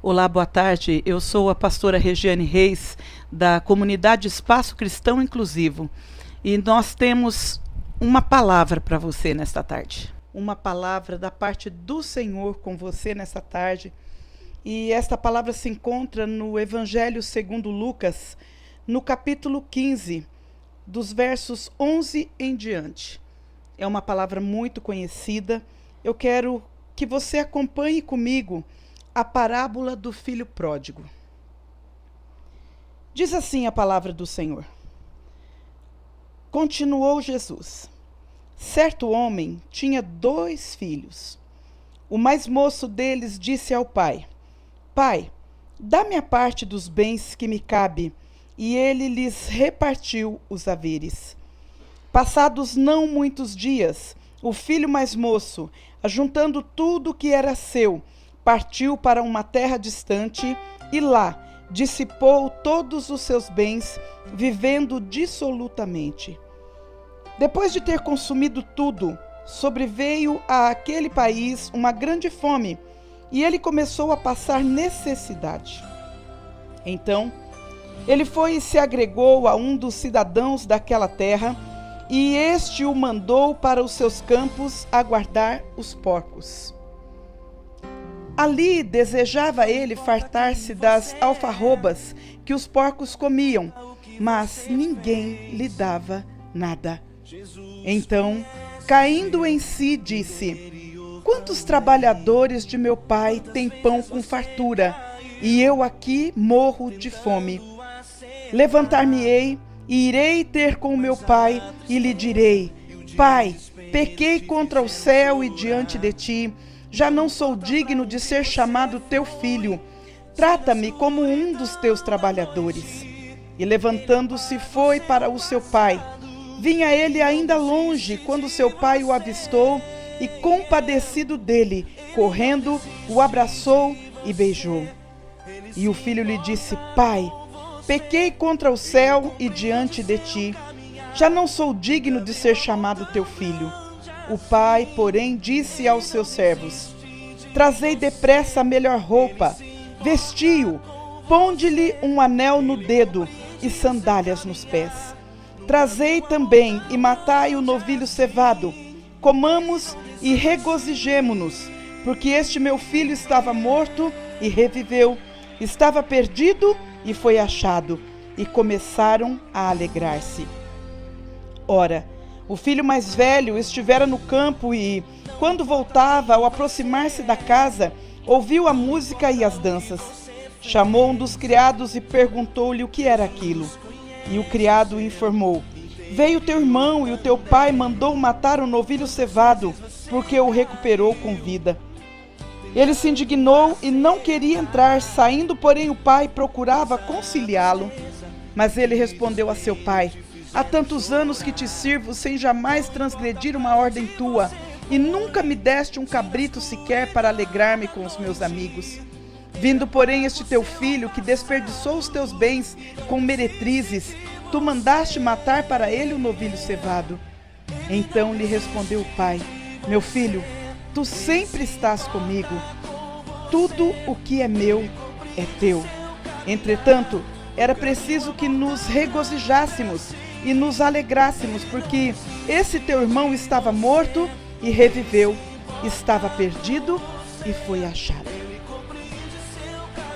Olá, boa tarde. Eu sou a pastora Regiane Reis, da comunidade Espaço Cristão Inclusivo. E nós temos uma palavra para você nesta tarde. Uma palavra da parte do Senhor com você nesta tarde. E esta palavra se encontra no Evangelho segundo Lucas, no capítulo 15, dos versos 11 em diante. É uma palavra muito conhecida. Eu quero que você acompanhe comigo a parábola do filho pródigo. Diz assim a palavra do Senhor. Continuou Jesus. Certo homem tinha 2 filhos. O mais moço deles disse ao pai: Pai, dá-me a parte dos bens que me cabe. E ele lhes repartiu os haveres. Passados não muitos dias, o filho mais moço, ajuntando tudo o que era seu, partiu para uma terra distante e lá dissipou todos os seus bens, vivendo dissolutamente. Depois de ter consumido tudo, sobreveio a aquele país uma grande fome e ele começou a passar necessidade. Então, ele foi e se agregou a um dos cidadãos daquela terra e este o mandou para os seus campos a guardar os porcos. Ali desejava ele fartar-se das alfarrobas que os porcos comiam, mas ninguém lhe dava nada. Então, caindo em si, disse: Quantos trabalhadores de meu pai têm pão com fartura, e eu aqui morro de fome? Levantar-me-ei e irei ter com meu pai, e lhe direi: Pai, pequei contra o céu e diante de ti, já não sou digno de ser chamado teu filho. Trata-me como um dos teus trabalhadores. E levantando-se foi para o seu pai. Vinha ele ainda longe, quando seu pai o avistou, e compadecido dele, correndo, o abraçou e beijou. E o filho lhe disse: Pai, pequei contra o céu e diante de ti, já não sou digno de ser chamado teu filho. O pai, porém, disse aos seus servos: Trazei depressa a melhor roupa, vesti-o, ponde-lhe um anel no dedo e sandálias nos pés. Trazei também e matai o novilho cevado, comamos e regozijemo-nos, porque este meu filho estava morto e reviveu, estava perdido e foi achado, e começaram a alegrar-se. Ora, o filho mais velho estivera no campo e, quando voltava, ao aproximar-se da casa, ouviu a música e as danças. Chamou um dos criados e perguntou-lhe o que era aquilo. E o criado informou: Veio teu irmão e o teu pai mandou matar o novilho cevado, porque o recuperou com vida. Ele se indignou e não queria entrar, saindo, porém, o pai procurava conciliá-lo. Mas ele respondeu a seu pai: Há tantos anos que te sirvo sem jamais transgredir uma ordem tua, e nunca me deste um cabrito sequer para alegrar-me com os meus amigos. Vindo, porém, este teu filho, que desperdiçou os teus bens com meretrizes, tu mandaste matar para ele o novilho cevado. Então lhe respondeu o pai: Meu filho, tu sempre estás comigo. Tudo o que é meu é teu. Entretanto, era preciso que nos regozijássemos e nos alegrássemos, porque esse teu irmão estava morto e reviveu, estava perdido e foi achado.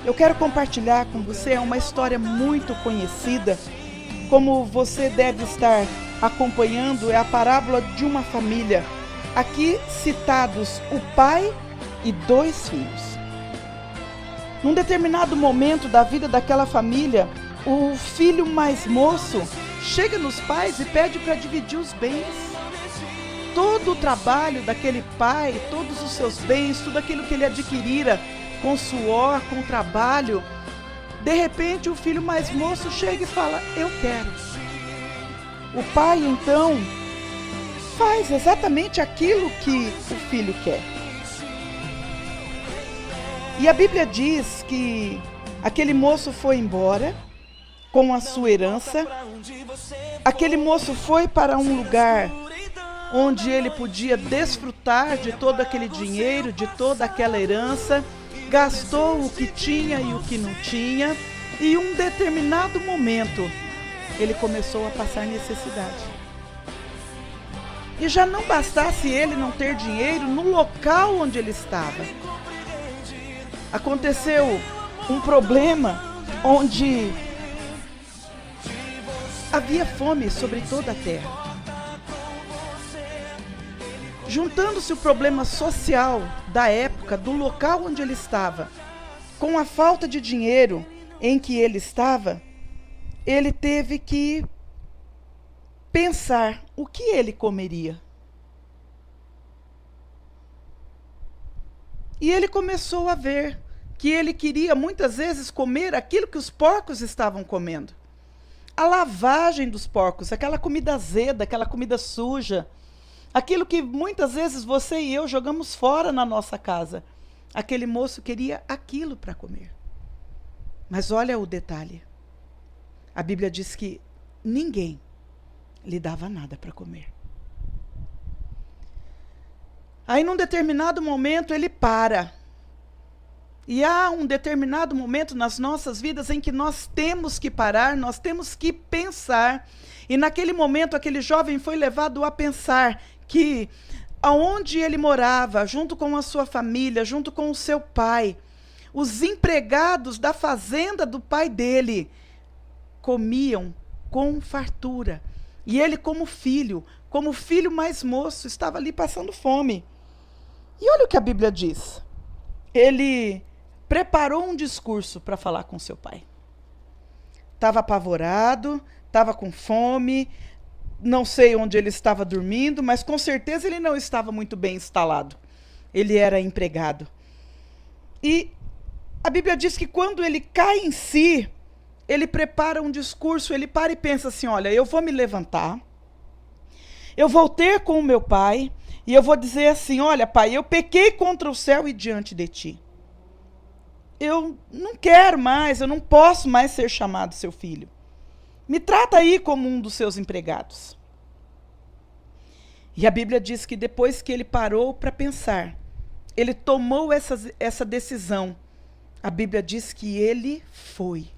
Eu quero compartilhar com você uma história muito conhecida. Como você deve estar acompanhando, é a parábola de uma família. Aqui citados o pai e 2 filhos. Num determinado momento da vida daquela família, o filho mais moço chega nos pais e pede para dividir os bens. Todo o trabalho daquele pai, todos os seus bens, tudo aquilo que ele adquirira com suor, com trabalho, de repente o filho mais moço chega e fala: eu quero. O pai então faz exatamente aquilo que o filho quer. E a Bíblia diz que aquele moço foi embora com a sua herança. Aquele moço foi para um lugar onde ele podia desfrutar de todo aquele dinheiro, de toda aquela herança, gastou o que tinha e o que não tinha, e em um determinado momento ele começou a passar necessidade. E já não bastasse ele não ter dinheiro no local onde ele estava. Aconteceu um problema onde havia fome sobre toda a terra. Juntando-se o problema social da época, do local onde ele estava, com a falta de dinheiro em que ele estava, ele teve que pensar o que ele comeria. E ele começou a ver que ele queria muitas vezes comer aquilo que os porcos estavam comendo. A lavagem dos porcos, aquela comida azeda, aquela comida suja, aquilo que muitas vezes você e eu jogamos fora na nossa casa. Aquele moço queria aquilo para comer. Mas olha o detalhe. A Bíblia diz que ninguém lhe dava nada para comer. Aí num determinado momento ele para. E há um determinado momento nas nossas vidas em que nós temos que parar, nós temos que pensar. E naquele momento aquele jovem foi levado a pensar que aonde ele morava, junto com a sua família, junto com o seu pai, os empregados da fazenda do pai dele comiam com fartura. E ele como filho mais moço, estava ali passando fome. E olha o que a Bíblia diz. Ele preparou um discurso para falar com seu pai. Estava apavorado, estava com fome, não sei onde ele estava dormindo, mas com certeza ele não estava muito bem instalado. Ele era empregado. E a Bíblia diz que quando ele cai em si, ele prepara um discurso, ele para e pensa assim, olha, eu vou me levantar, eu vou ter com o meu pai, e eu vou dizer assim, olha pai, eu pequei contra o céu e diante de ti. Eu não quero mais, eu não posso mais ser chamado seu filho. Me trata aí como um dos seus empregados. E a Bíblia diz que depois que ele parou para pensar, ele tomou essa decisão. A Bíblia diz que ele foi.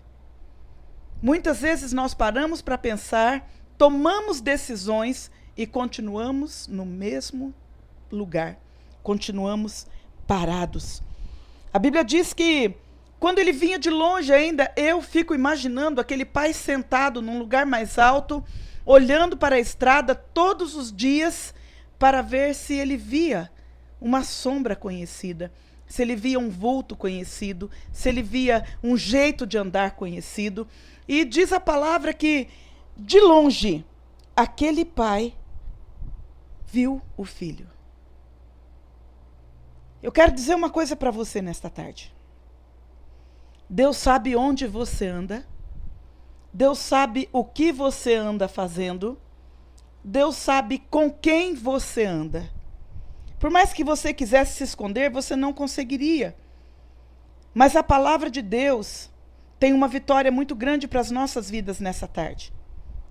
Muitas vezes nós paramos para pensar, tomamos decisões e continuamos no mesmo lugar. Continuamos parados. A Bíblia diz que quando ele vinha de longe ainda, eu fico imaginando aquele pai sentado num lugar mais alto, olhando para a estrada todos os dias para ver se ele via uma sombra conhecida, se ele via um vulto conhecido, se ele via um jeito de andar conhecido. E diz a palavra que, de longe, aquele pai viu o filho. Eu quero dizer uma coisa para você nesta tarde. Deus sabe onde você anda. Deus sabe o que você anda fazendo. Deus sabe com quem você anda. Por mais que você quisesse se esconder, você não conseguiria. Mas a palavra de Deus tem uma vitória muito grande para as nossas vidas nessa tarde.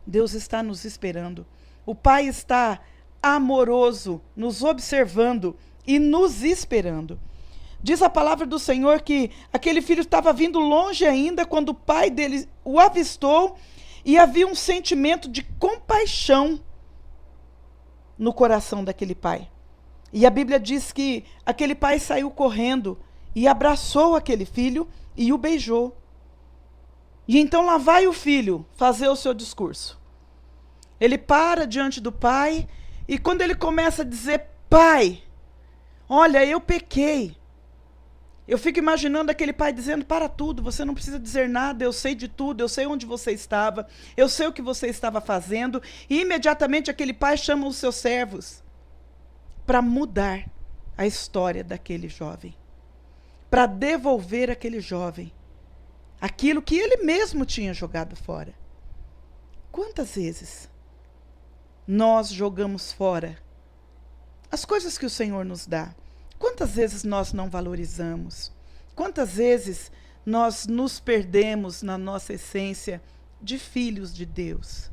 Deus está nos esperando. O Pai está amoroso, nos observando e nos esperando. Diz a palavra do Senhor que aquele filho estava vindo longe ainda quando o pai dele o avistou e havia um sentimento de compaixão no coração daquele pai. E a Bíblia diz que aquele pai saiu correndo e abraçou aquele filho e o beijou. E então lá vai o filho fazer o seu discurso. Ele para diante do pai e quando ele começa a dizer, pai, olha, eu pequei. Eu fico imaginando aquele pai dizendo, para tudo, você não precisa dizer nada, eu sei de tudo, eu sei onde você estava, eu sei o que você estava fazendo. E imediatamente aquele pai chama os seus servos para mudar a história daquele jovem. Para devolver aquele jovem aquilo que ele mesmo tinha jogado fora. Quantas vezes nós jogamos fora as coisas que o Senhor nos dá? Quantas vezes nós não valorizamos? Quantas vezes nós nos perdemos na nossa essência de filhos de Deus?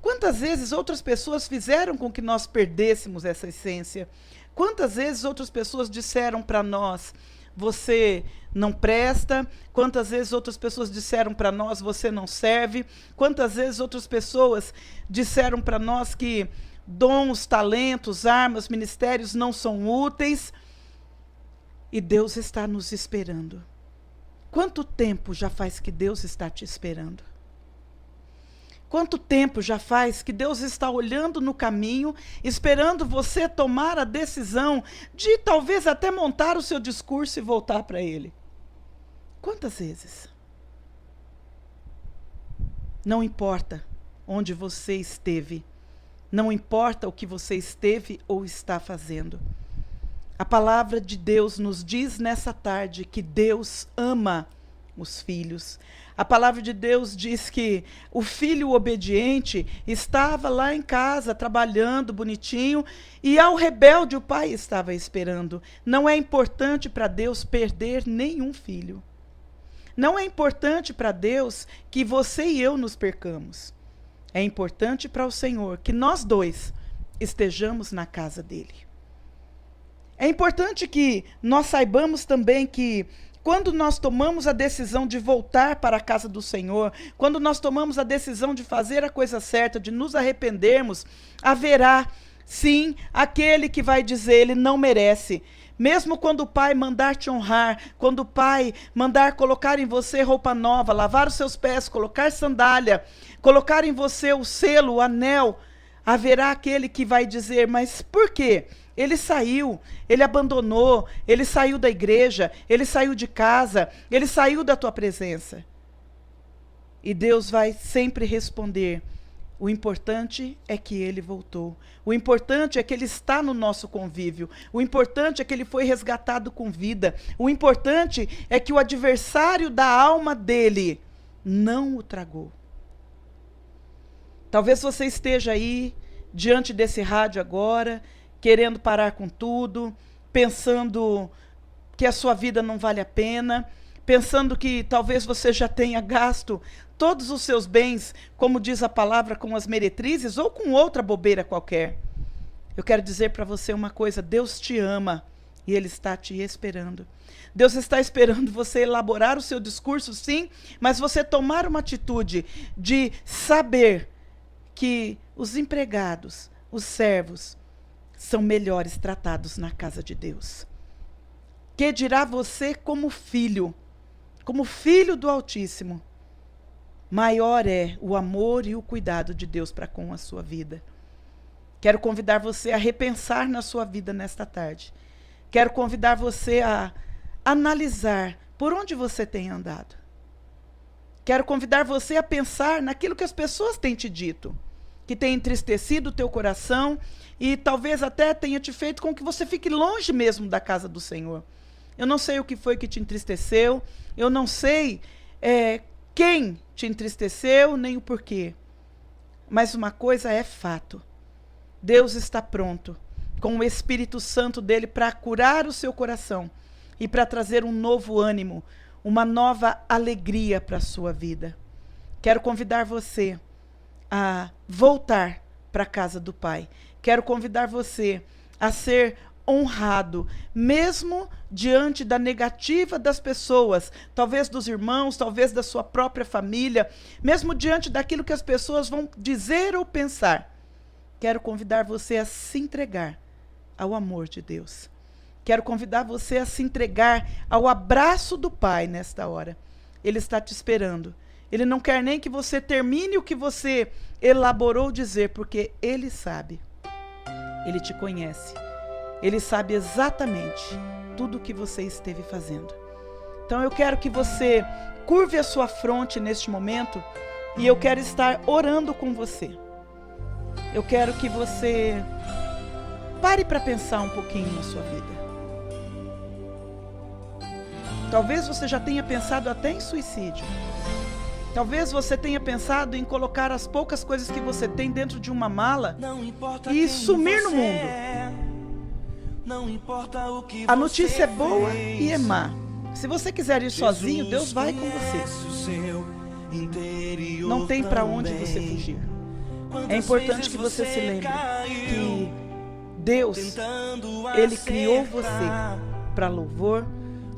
Quantas vezes outras pessoas fizeram com que nós perdêssemos essa essência? Quantas vezes outras pessoas disseram para nós, você não presta, quantas vezes outras pessoas disseram para nós, você não serve, quantas vezes outras pessoas disseram para nós que dons, talentos, armas, ministérios não são úteis, e Deus está nos esperando. Quanto tempo já faz que Deus está te esperando? Quanto tempo já faz que Deus está olhando no caminho, esperando você tomar a decisão de talvez até montar o seu discurso e voltar para Ele? Quantas vezes? Não importa onde você esteve, não importa o que você esteve ou está fazendo. A palavra de Deus nos diz nessa tarde que Deus ama os filhos. A palavra de Deus diz que o filho obediente estava lá em casa, trabalhando bonitinho, e ao rebelde o pai estava esperando. Não é importante para Deus perder nenhum filho. Não é importante para Deus que você e eu nos percamos. É importante para o Senhor que nós dois estejamos na casa dele. É importante que nós saibamos também que quando nós tomamos a decisão de voltar para a casa do Senhor, quando nós tomamos a decisão de fazer a coisa certa, de nos arrependermos, haverá, sim, aquele que vai dizer, ele não merece. Mesmo quando o pai mandar te honrar, quando o pai mandar colocar em você roupa nova, lavar os seus pés, colocar sandália, colocar em você o selo, o anel, haverá aquele que vai dizer, mas por quê? Ele saiu, ele abandonou, ele saiu da igreja, ele saiu de casa, ele saiu da tua presença. E Deus vai sempre responder, o importante é que ele voltou. O importante é que ele está no nosso convívio. O importante é que ele foi resgatado com vida. O importante é que o adversário da alma dele não o tragou. Talvez você esteja aí, diante desse rádio agora, querendo parar com tudo, pensando que a sua vida não vale a pena, pensando que talvez você já tenha gasto todos os seus bens, como diz a palavra, com as meretrizes ou com outra bobeira qualquer. Eu quero dizer para você uma coisa, Deus te ama e Ele está te esperando. Deus está esperando você elaborar o seu discurso, sim, mas você tomar uma atitude de saber que os empregados, os servos, são melhores tratados na casa de Deus. Que dirá você como filho do Altíssimo, maior é o amor e o cuidado de Deus para com a sua vida. Quero convidar você a repensar na sua vida nesta tarde. Quero convidar você a analisar por onde você tem andado. Quero convidar você a pensar naquilo que as pessoas têm te dito, que tem entristecido o teu coração e talvez até tenha te feito com que você fique longe mesmo da casa do Senhor. Eu não sei o que foi que te entristeceu, eu não sei quem te entristeceu, nem o porquê. Mas uma coisa é fato. Deus está pronto, com o Espírito Santo dele, para curar o seu coração e para trazer um novo ânimo, uma nova alegria para a sua vida. Quero convidar você a voltar para a casa do Pai. Quero convidar você a ser honrado, mesmo diante da negativa das pessoas, talvez dos irmãos, talvez da sua própria família, mesmo diante daquilo que as pessoas vão dizer ou pensar. Quero convidar você a se entregar ao amor de Deus. Quero convidar você a se entregar ao abraço do Pai nesta hora. Ele está te esperando. Ele não quer nem que você termine o que você elaborou dizer, porque Ele sabe. Ele te conhece. Ele sabe exatamente tudo o que você esteve fazendo. Então eu quero que você curve a sua fronte neste momento e eu quero estar orando com você. Eu quero que você pare para pensar um pouquinho na sua vida. Talvez você já tenha pensado até em suicídio. Talvez você tenha pensado em colocar as poucas coisas que você tem dentro de uma mala e sumir no mundo. A notícia é boa e é má. Se você quiser ir sozinho, Deus vai com você. Não tem para onde você fugir. É importante que você se lembre que Deus, Ele criou você para louvor,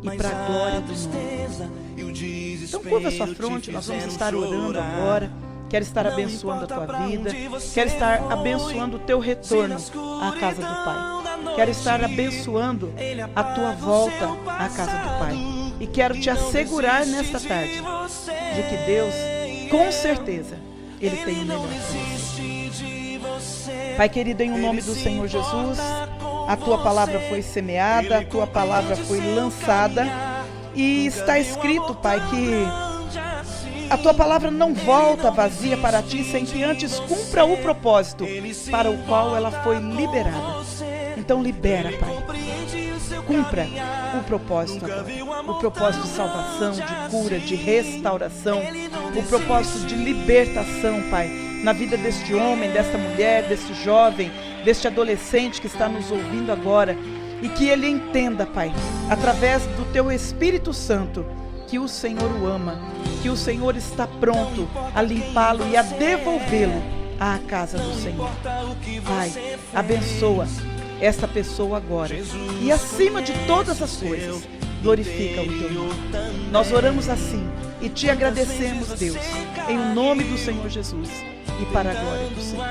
e para a glória do nome. Então curva a sua fronte, nós vamos estar orando agora. Quero estar abençoando a tua vida, quero estar abençoando o teu retorno à casa do Pai. Quero estar abençoando a tua volta à casa do Pai. E quero te assegurar nesta tarde de que Deus, com certeza, Ele tem o melhor para você. Pai querido, em nome do Senhor Jesus, a tua palavra foi semeada, a tua palavra foi lançada e está escrito, Pai, que a tua palavra não volta vazia para ti sem que antes cumpra o propósito para o qual ela foi liberada. Então libera, Pai. Cumpra o propósito agora. O propósito de salvação, de cura, de restauração. O propósito de libertação, Pai, na vida deste homem, desta mulher, deste jovem, deste adolescente que está nos ouvindo agora. E que ele entenda, Pai, através do teu Espírito Santo, que o Senhor o ama, que o Senhor está pronto a limpá-lo e a devolvê-lo à casa do Senhor. Pai, abençoa esta pessoa agora e acima de todas as coisas, glorifica o teu nome. Nós oramos assim e te agradecemos, Deus, em nome do Senhor Jesus e para a glória do Senhor.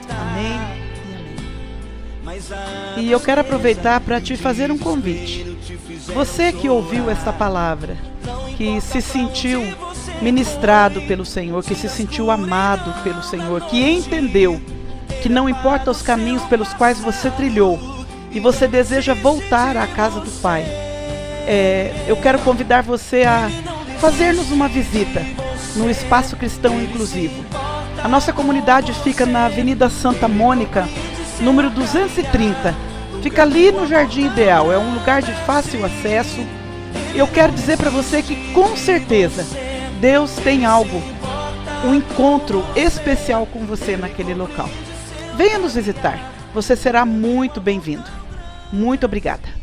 Amém e amém. E eu quero aproveitar para te fazer um convite. Você que ouviu esta palavra, que se sentiu ministrado pelo Senhor, que se sentiu amado pelo Senhor, que entendeu que não importa os caminhos pelos quais você trilhou e você deseja voltar à casa do Pai, eu quero convidar você a fazer-nos uma visita no Espaço Cristão Inclusivo. A nossa comunidade fica na Avenida Santa Mônica, número 230. Fica ali no Jardim Ideal, é um lugar de fácil acesso. Eu quero dizer para você que com certeza Deus tem algo, um encontro especial com você naquele local. Venha nos visitar, você será muito bem-vindo. Muito obrigada.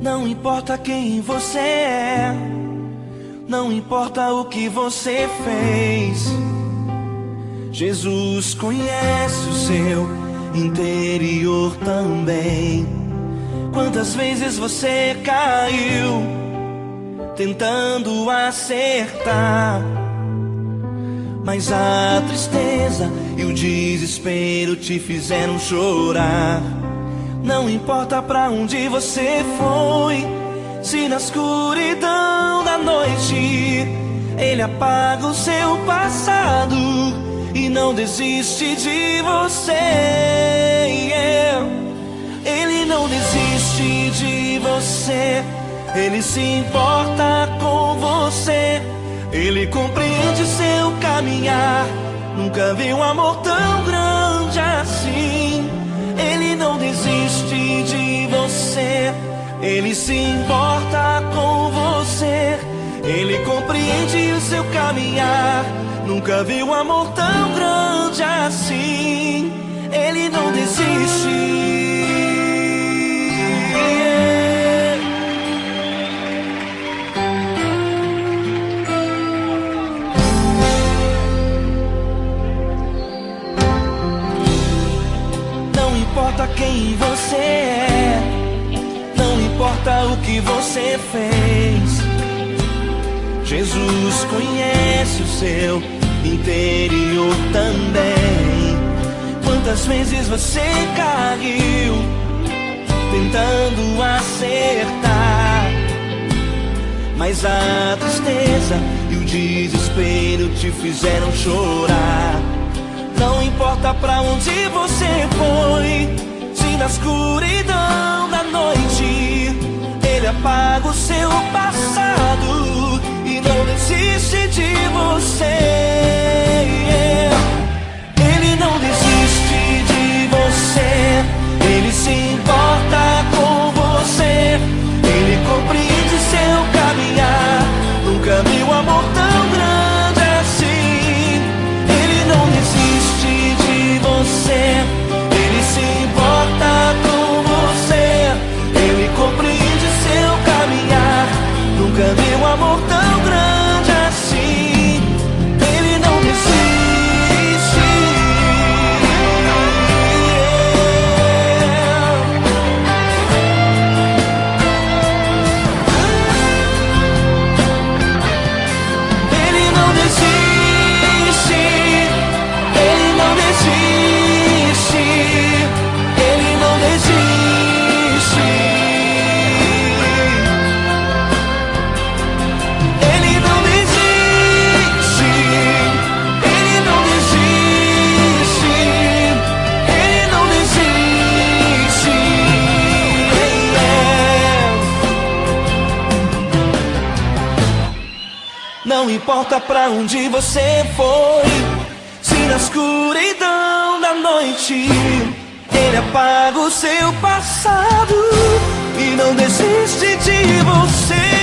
Não importa quem você é, não importa o que você fez, Jesus conhece o seu interior também. Quantas vezes você caiu tentando acertar, mas a tristeza e o desespero te fizeram chorar. Não importa pra onde você foi, se na escuridão da noite Ele apaga o seu passado e não desiste de você. Ele não desiste de você, Ele se importa com você. Ele compreende seu caminhar, nunca vi um amor tão grande assim. Ele não desiste de você, Ele se importa com você. Ele compreende o seu caminhar, nunca vi um amor tão grande assim. Ele não desiste. Não importa quem você é, não importa o que você fez, Jesus conhece o seu interior também. Quantas vezes você caiu tentando acertar, mas a tristeza e o desespero te fizeram chorar. Não importa pra onde você foi, se na escuridão da noite Ele apaga o seu passado e não desiste de você. Ele não desiste de você, Ele se importa com você. Ele compreende Nunca vi um amor tão grande assim. Ele não desiste. Ele não desiste. Ele não desiste. Ele não desiste. Não importa pra onde você foi, se na escuridão da noite ele apaga o seu passado e não desiste de você.